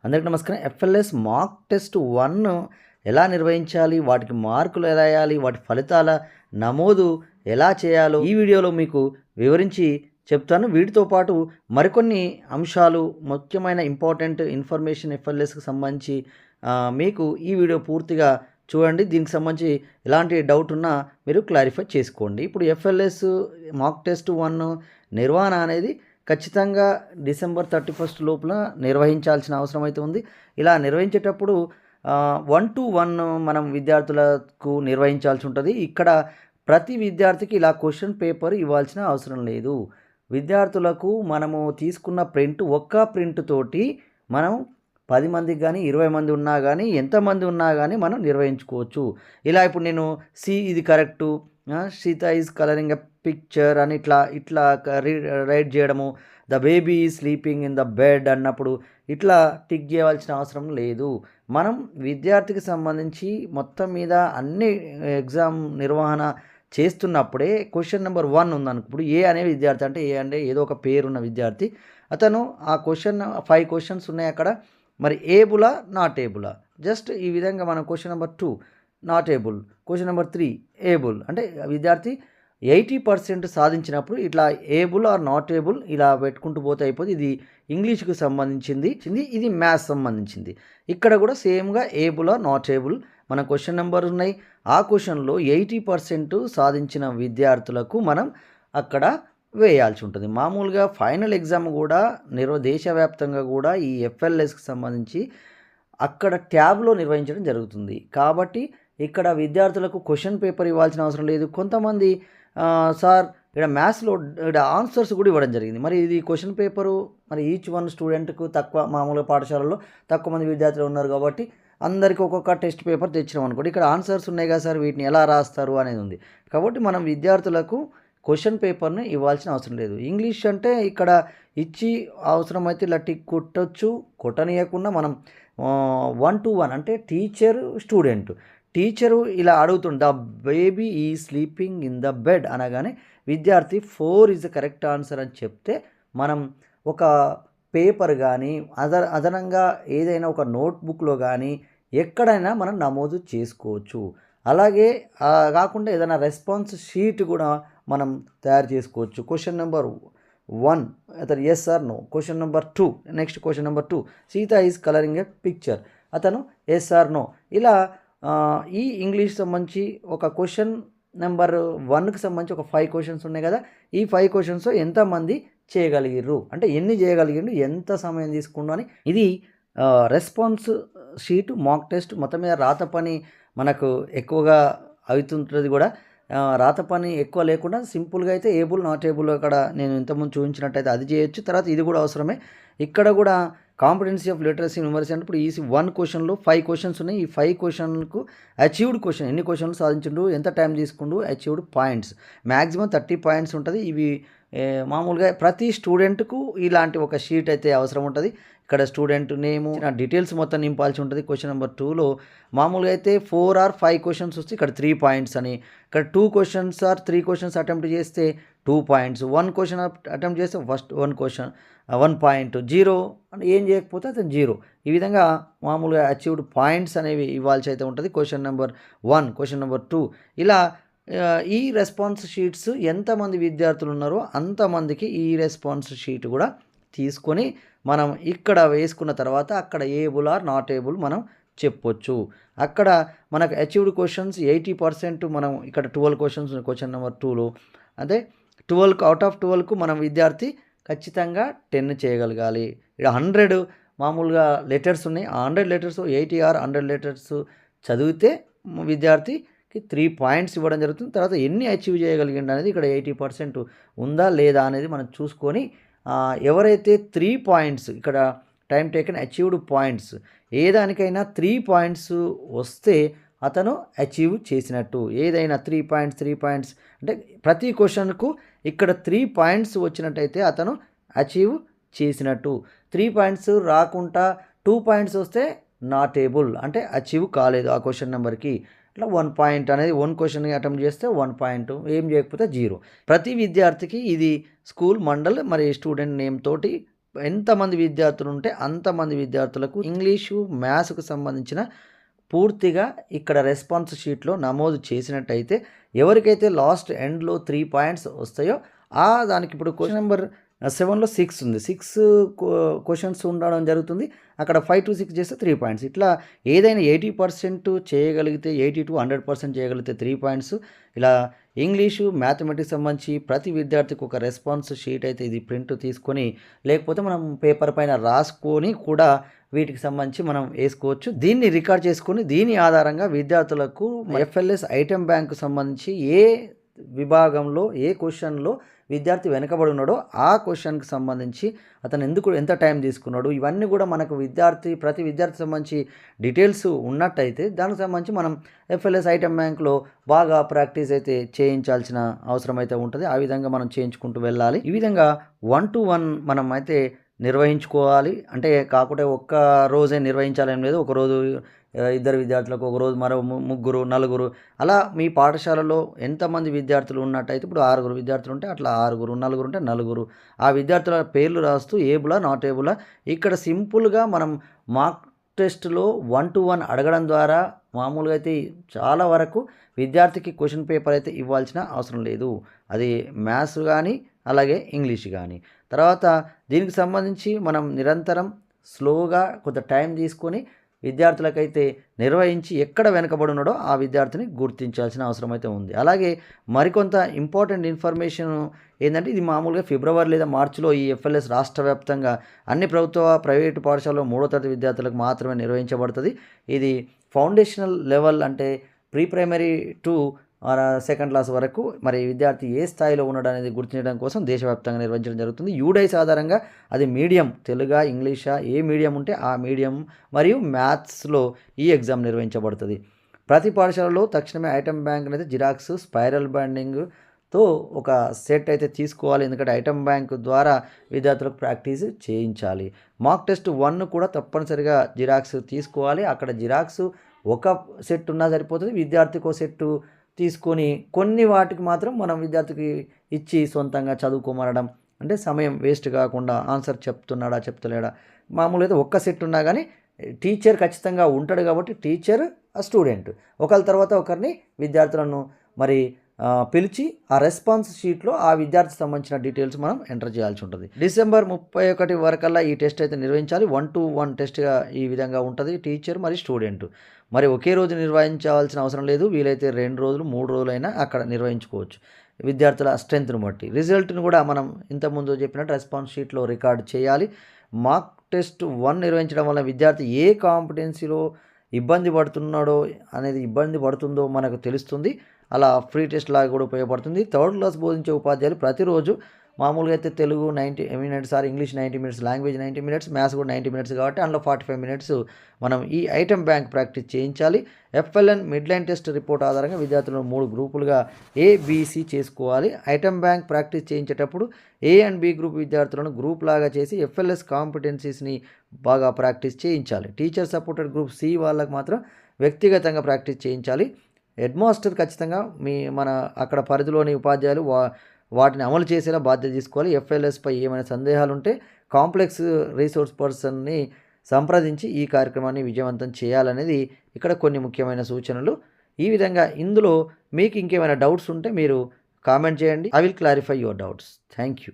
అందరికీ నమస్కారం. FLS mock test 1 ఎలా నిర్వహించాలి, వాటికి మార్కులు ఎలా వేయాలి, వాటి ఫలితాల నమోదు ఎలా చేయాలో ఈ వీడియోలో మీకు వివరించి చెప్తాను. వీటితో పాటు మరికొన్ని అంశాలు, ముఖ్యమైన ఇంపార్టెంట్ ఇన్ఫర్మేషన్ ఎఫ్ఎల్ఎస్కి సంబంధించి మీకు ఈ వీడియో పూర్తిగా చూడండి. దీనికి సంబంధించి ఎలాంటి డౌట్ ఉన్నా మీరు క్లారిఫై చేసుకోండి. ఇప్పుడు ఎఫ్ఎల్ఎస్ మాక్ టెస్ట్ 1 నిర్వహణ అనేది ఖచ్చితంగా డిసెంబర్ 31 లోపల నిర్వహించాల్సిన అవసరం అయితే ఉంది. ఇలా నిర్వహించేటప్పుడు 1-to-1 మనం విద్యార్థులకు నిర్వహించాల్సి ఉంటుంది. ఇక్కడ ప్రతి విద్యార్థికి ఇలా క్వశ్చన్ పేపర్ ఇవ్వాల్సిన అవసరం లేదు. విద్యార్థులకు మనము తీసుకున్న ఒక్క ప్రింట్ తోటి మనం 10 మందికి కానీ 20 మంది ఉన్నా కానీ ఎంతమంది ఉన్నా కానీ మనం నిర్వహించుకోవచ్చు. ఇలా ఇప్పుడు నేను ఇది correct, Sita is colouring a picture అని ఇట్లా రైట్ చేయడము, the baby is sleeping in the bed అన్నప్పుడు ఇట్లా టిక్ చేయవలసిన అవసరం లేదు. మనం విద్యార్థికి సంబంధించి మొత్తం మీద అన్ని ఎగ్జామ్ నిర్వహణ చేస్తున్నప్పుడే క్వశ్చన్ నెంబర్ 1 ఉందనుకో. ఇప్పుడు ఏ అనే విద్యార్థి అంటే ఏ అంటే ఏదో ఒక పేరున్న విద్యార్థి, అతను ఆ 5 క్వశ్చన్స్ ఉన్నాయి అక్కడ. మరి ఏబులా నాట్ ఏబులా, జస్ట్ ఈ విధంగా మనం question number 2 not able, question number 3 able అంటే విద్యార్థి 80% సాధించినప్పుడు ఇట్లా ఏబుల్ ఆర్ నాట్ ఏబుల్ ఇలా పెట్టుకుంటూ పోతే అయిపోతుంది. ఇది ఇంగ్లీష్కి సంబంధించింది, ఇది మ్యాథ్స్ సంబంధించింది. ఇక్కడ కూడా సేమ్గా ఏబుల్ ఆర్ నాట్ ఏబుల్ మన క్వశ్చన్ నెంబర్ ఉన్నాయి. ఆ క్వశ్చన్లో 80% సాధించిన విద్యార్థులకు మనం అక్కడ వేయాల్సి ఉంటుంది. మామూలుగా ఫైనల్ ఎగ్జామ్ కూడా దేశవ్యాప్తంగా కూడా ఈ ఎఫ్ఎల్ఎస్కి సంబంధించి అక్కడ ట్యాబ్లో నిర్వహించడం జరుగుతుంది. కాబట్టి ఇక్కడ విద్యార్థులకు క్వశ్చన్ పేపర్ ఇవ్వాల్సిన అవసరం లేదు. కొంతమంది సార్ ఇక్కడ మ్యాథ్స్లో ఇక్కడ ఆన్సర్స్ కూడా ఇవ్వడం జరిగింది. మరి ఇది క్వశ్చన్ పేపరు మరి ఈచ్ వన్ స్టూడెంట్కు తక్కువ, మామూలుగా పాఠశాలలో తక్కువ మంది విద్యార్థులు ఉన్నారు కాబట్టి అందరికీ ఒక్కొక్క టెస్ట్ పేపర్ తెచ్చినాం అనుకోండి. ఇక్కడ ఆన్సర్స్ ఉన్నాయి కదా సార్, వీటిని ఎలా రాస్తారు అనేది ఉంది. కాబట్టి మనం విద్యార్థులకు క్వశ్చన్ పేపర్ని ఇవ్వాల్సిన అవసరం లేదు. ఇంగ్లీష్ అంటే ఇక్కడ ఇచ్చి అవసరమైతే ఇలా టిక్ కొట్టచ్చు, కొట్టనీయకుండా మనం 1-to-1 అంటే టీచరు ఇలా అడుగుతుంది, ద బేబీ ఈ స్లీపింగ్ ఇన్ ద బెడ్ అనగానే విద్యార్థి 4 ఈజ్ ద కరెక్ట్ ఆన్సర్ అని చెప్తే మనం ఒక పేపర్ కానీ అదనంగా ఏదైనా ఒక నోట్బుక్లో కానీ ఎక్కడైనా మనం నమోదు చేసుకోవచ్చు. అలాగే కాకుండా ఏదైనా రెస్పాన్స్ షీట్ కూడా మనం తయారు చేసుకోవచ్చు. క్వశ్చన్ నెంబర్ 1 అతను yes or no, question number 2 next question number 2 Sita is colouring a picture, అతను ఎస్ ఆర్ నో. ఇలా ఈ ఇంగ్లీష్ సంబంధించి ఒక క్వశ్చన్ నెంబర్ 1కి సంబంధించి ఒక 5 క్వశ్చన్స్ ఉన్నాయి కదా, ఈ 5 క్వశ్చన్స్ ఎంతమంది చేయగలిగిర్రు అంటే ఎన్ని చేయగలిగిండు, ఎంత సమయం తీసుకుండు అని. ఇది రెస్పాన్స్ షీట్ మాక్ టెస్ట్. మొత్తం మీద రాత పని మనకు ఎక్కువగా అవుతుంటుంది కూడా. రాత పని ఎక్కువ లేకుండా సింపుల్గా అయితే ఏబుల్ నాట్ ఏబుల్ అక్కడ నేను ఇంతకుముందు చూపించినట్టయితే అది చేయొచ్చు. తర్వాత ఇది కూడా అవసరమే. ఇక్కడ కూడా కాంపిటెన్సీ ఆఫ్ లిటరసీ న్యూమరసీ అంటే ఇప్పుడు ఈ 1 క్వశ్చన్లో 5 క్వశ్చన్స్ ఉన్నాయి. ఈ 5 క్వశ్చన్కు అచీవ్డ్ క్వశ్చన్ ఎన్ని క్వశ్చన్లు సాధించిండు, ఎంత టైం తీసుకుండు, అచీవ్డ్ పాయింట్స్ మ్యాక్సిమం 30 పాయింట్స్ ఉంటుంది. ఇవి మామూలుగా ప్రతి స్టూడెంట్కు ఇలాంటి ఒక షీట్ అయితే అవసరం ఉంటుంది. ఇక్కడ స్టూడెంట్ నేము డీటెయిల్స్ మొత్తం నింపాల్సి ఉంటుంది. క్వశ్చన్ నెంబర్ 2లో మామూలుగా అయితే 4 or 5 క్వశ్చన్స్ వస్తే ఇక్కడ 3 పాయింట్స్ అని, ఇక్కడ 2 క్వశ్చన్స్ ఆర్ 3 క్వశ్చన్స్ అటెంప్ట్ చేస్తే 2 పాయింట్స్, 1 క్వశ్చన్ అటెంప్ట్ చేస్తే ఫస్ట్ 1 క్వశ్చన్ 1 పాయింట్, 0 అంటే ఏం చేయకపోతే అతను 0. ఈ విధంగా మామూలుగా అచీవ్డ్ పాయింట్స్ అనేవి ఇవ్వాల్సి అయితే ఉంటుంది. క్వశ్చన్ నెంబర్ 1, క్వశ్చన్ నెంబర్ 2 ఇలా ఈ రెస్పాన్స్ షీట్స్ ఎంతమంది విద్యార్థులు ఉన్నారో అంతమందికి ఈ రెస్పాన్స్ షీట్ కూడా తీసుకొని మనం ఇక్కడ వేసుకున్న తర్వాత అక్కడ ఏబుల్ ఆర్ నాట్ ఏబుల్ మనం చెప్పొచ్చు. అక్కడ మనకు అచీవ్డ్ క్వశ్చన్స్ 80% మనం ఇక్కడ 12 క్వశ్చన్స్ క్వశ్చన్ నెంబర్ 2లో అంటే 12 అవుట్ ఆఫ్ 12కు మనం విద్యార్థి ఖచ్చితంగా 10 చేయగలగాలి. ఇక్కడ 100 మామూలుగా లెటర్స్ ఉన్నాయి. ఆ 100 లెటర్స్ 80 or 100 లెటర్స్ చదివితే విద్యార్థికి 3 పాయింట్స్ ఇవ్వడం జరుగుతుంది. తర్వాత ఎన్ని అచీవ్ చేయగలిగిండు అనేది ఇక్కడ 80% ఉందా లేదా అనేది మనం చూసుకొని ఎవరైతే 3 పాయింట్స్ ఇక్కడ టైం టేకన్ అచీవ్డ్ పాయింట్స్ ఏదానికైనా 3 పాయింట్స్ వస్తే అతను అచీవ్ చేసినట్టు. ఏదైనా 3 పాయింట్స్ అంటే ప్రతి క్వశ్చన్కు ఇక్కడ 3 పాయింట్స్ వచ్చినట్టయితే అతను అచీవ్ చేసినట్టు. 3 పాయింట్స్ రాకుండా 2 పాయింట్స్ వస్తే నాట్ ఏబుల్ అంటే అచీవ్ కాలేదు ఆ క్వశ్చన్ నెంబర్కి. ఇట్లా 1 పాయింట్ అనేది 1 క్వశ్చన్ అటెంప్ట్ చేస్తే 1 పాయింట్, ఏం చేయకపోతే 0. ప్రతి విద్యార్థికి ఇది స్కూల్ మండల్ మరి స్టూడెంట్ నేమ్ తోటి ఎంతమంది విద్యార్థులు ఉంటే అంతమంది విద్యార్థులకు ఇంగ్లీషు, మ్యాథ్స్‌కు సంబంధించిన పూర్తిగా ఇక్కడ రెస్పాన్స్ షీట్‌లో నమోదు చేసినట్టయితే ఎవరికైతే లాస్ట్ ఎండ్‌లో 3 పాయింట్స్ వస్తాయో దానికి ఇప్పుడు క్వెషన్ నెంబర్ 7లో 6 ఉంది. 6 క్వెషన్స్ ఉండడం జరుగుతుంది. అక్కడ 5-6 చేస్తే 3 పాయింట్స్. ఇట్లా ఏదైనా 80% చేయగలిగితే 80-100% చేయగలిగితే 3 పాయింట్స్. ఇలా ఇంగ్లీషు, మ్యాథమెటిక్స్ సంబంధించి ప్రతి విద్యార్థికి ఒక రెస్పాన్స్ షీట్ అయితే ఇది ప్రింట్ తీసుకొని, లేకపోతే మనం పేపర్ పైన రాసుకొని కూడా వీటికి సంబంధించి మనం వేసుకోవచ్చు. దీన్ని రికార్డ్ చేసుకొని దీని ఆధారంగా విద్యార్థులకు ఎఫ్ఎల్ఎస్ ఐటెం బ్యాంకు సంబంధించి ఏ విభాగంలో ఏ క్వశ్చన్లో విద్యార్థి వెనకబడి ఉన్నాడో ఆ క్వశ్చన్కి సంబంధించి అతను ఎంత టైం తీసుకున్నాడు, ఇవన్నీ కూడా మనకు ప్రతి విద్యార్థి సంబంధించి డీటెయిల్స్ ఉన్నట్టయితే దానికి సంబంధించి మనం ఎఫ్ఎల్ఎస్ ఐటెం బ్యాంక్లో బాగా ప్రాక్టీస్ అయితే చేయించాల్సిన అవసరం అయితే ఉంటుంది. ఆ విధంగా మనం చేయించుకుంటూ వెళ్ళాలి. ఈ విధంగా 1-to-1 మనం అయితే నిర్వహించుకోవాలి. అంటే కాకుంటే ఒక్క రోజే నిర్వహించాలని లేదు. ఒకరోజు ఇద్దరు విద్యార్థులకు, ఒకరోజు మరో ముగ్గురు, నలుగురు, అలా మీ పాఠశాలలో ఎంతమంది విద్యార్థులు ఉన్నట్టయితే ఇప్పుడు 6 విద్యార్థులు ఉంటే అట్లా 6, నలుగురు ఉంటే నలుగురు, ఆ విద్యార్థుల పేర్లు రాస్తూ ఏబులా నాట్ ఏబులా ఇక్కడ సింపుల్గా మనం మాక్ టెస్ట్లో 1-to-1 అడగడం ద్వారా మామూలుగా అయితే చాలా వరకు విద్యార్థికి క్వశ్చన్ పేపర్ అయితే ఇవ్వాల్సిన అవసరం లేదు. అది మ్యాథ్స్ కానీ అలాగే ఇంగ్లీష్ కానీ. తర్వాత దీనికి సంబంధించి మనం నిరంతరం స్లోగా కొంత టైం తీసుకొని విద్యార్థులకైతే నిర్వహించి ఎక్కడ వెనకబడి ఉన్నాడో ఆ విద్యార్థిని గుర్తించాల్సిన అవసరం అయితే ఉంది. అలాగే మరికొంత ఇంపార్టెంట్ ఇన్ఫర్మేషన్ ఏంటంటే ఇది మామూలుగా ఫిబ్రవరి లేదా మార్చిలో ఈ ఎఫ్ఎల్ఎస్ రాష్ట్ర వ్యాప్తంగా అన్ని ప్రభుత్వ ప్రైవేటు పాఠశాలలో 3వ తరగతి విద్యార్థులకు మాత్రమే నిర్వహించబడుతుంది. ఇది ఫౌండేషనల్ లెవెల్ అంటే pre primary to 2nd class వరకు మరి విద్యార్థి ఏ స్థాయిలో ఉన్నాడు అనేది గుర్తించడం కోసం దేశవ్యాప్తంగా నిర్వహించడం జరుగుతుంది. యూడైస్ ఆధారంగా అది మీడియం తెలుగా, ఇంగ్లీషా, ఏ మీడియం ఉంటే ఆ మీడియం మరియు మ్యాథ్స్లో ఈ ఎగ్జామ్ నిర్వహించబడుతుంది. ప్రతి పాఠశాలలో తక్షణమే ఐటెం బ్యాంక్ అయితే జిరాక్స్, స్పైరల్ బైండింగ్తో ఒక సెట్ అయితే తీసుకోవాలి. ఎందుకంటే ఐటెం బ్యాంక్ ద్వారా విద్యార్థులకు ప్రాక్టీస్ చేయించాలి. మాక్ టెస్ట్ 1 కూడా తప్పనిసరిగా జిరాక్స్ తీసుకోవాలి. అక్కడ జిరాక్స్ ఒక సెట్ ఉన్నా సరిపోతుంది. విద్యార్థికి ఒక సెట్టు తీసుకొని కొన్ని వాటికి మాత్రం మనం విద్యార్థికి ఇచ్చి సొంతంగా చదువుకోమనడం, అంటే సమయం వేస్ట్ కాకుండా ఆన్సర్ చెప్తున్నాడా చెప్తలేడా. మామూలుగా అయితే ఒక్క సెట్ ఉన్నా కానీ టీచర్ ఖచ్చితంగా ఉంటాడు కాబట్టి టీచర్ స్టూడెంట్ ఒకరి తర్వాత ఒకరిని విద్యార్థులను మరి పిలిచి ఆ రెస్పాన్స్ షీట్లో ఆ విద్యార్థికి సంబంధించిన డీటెయిల్స్ మనం ఎంటర్ చేయాల్సి ఉంటుంది. డిసెంబర్ 31 వరకల్లా ఈ టెస్ట్ అయితే నిర్వహించాలి. 1-to-1 టెస్ట్గా ఈ విధంగా ఉంటుంది. టీచర్ మరి స్టూడెంట్ మరి ఒకే రోజు నిర్వహించాల్సిన అవసరం లేదు. వీలైతే 2 రోజులు 3 రోజులైనా అక్కడ నిర్వహించుకోవచ్చు విద్యార్థుల స్ట్రెంత్ను బట్టి. రిజల్ట్ను కూడా మనం ఇంతకుముందు చెప్పినట్టు రెస్పాన్స్ షీట్లో రికార్డ్ చేయాలి. మాక్ టెస్ట్ 1 నిర్వహించడం వల్ల విద్యార్థి ఏ కాంపిటెన్సీలో ఇబ్బంది పడుతుందో మనకు తెలుస్తుంది. అలా ఫ్రీ టెస్ట్ లాగా కూడా ఉపయోగపడుతుంది. 3rd క్లాస్ బోధించే ఉపాధ్యాయులు ప్రతిరోజు మామూలుగా అయితే Telugu 90 minutes or English 90 minutes, language 90 minutes, maths కూడా 90 మినిట్స్ కాబట్టి అందులో 45 మినిట్స్ మనం ఈ ఐటెం బ్యాంక్ ప్రాక్టీస్ చేయించాలి. ఎఫ్ఎల్ఎన్ మిడ్లైన్ టెస్ట్ రిపోర్ట్ ఆధారంగా విద్యార్థులను 3 గ్రూపులుగా ABC చేసుకోవాలి. ఐటెం బ్యాంక్ ప్రాక్టీస్ చేయించేటప్పుడు A అండ్ B గ్రూప్ విద్యార్థులను గ్రూప్ లాగా చేసి ఎఫ్ఎల్ఎస్ కాంపిటెన్సీస్ని బాగా ప్రాక్టీస్ చేయించాలి. టీచర్ సపోర్టెడ్ గ్రూప్ C వాళ్ళకి మాత్రం వ్యక్తిగతంగా ప్రాక్టీస్ చేయించాలి. హెడ్ మాస్టర్ ఖచ్చితంగా మన అక్కడ పరిధిలోని ఉపాధ్యాయులు వాటిని అమలు చేసేలా బాధ్యత తీసుకోవాలి. ఎఫ్ఎల్ఎస్పై ఏమైనా సందేహాలు ఉంటే కాంప్లెక్స్ రీసోర్స్ పర్సన్ని సంప్రదించి ఈ కార్యక్రమాన్ని విజయవంతం చేయాలనేది ఇక్కడ కొన్ని ముఖ్యమైన సూచనలు. ఈ విధంగా ఇందులో మీకు ఇంకేమైనా డౌట్స్ ఉంటే మీరు కామెంట్ చేయండి. I will clarify your doubts. Thank you.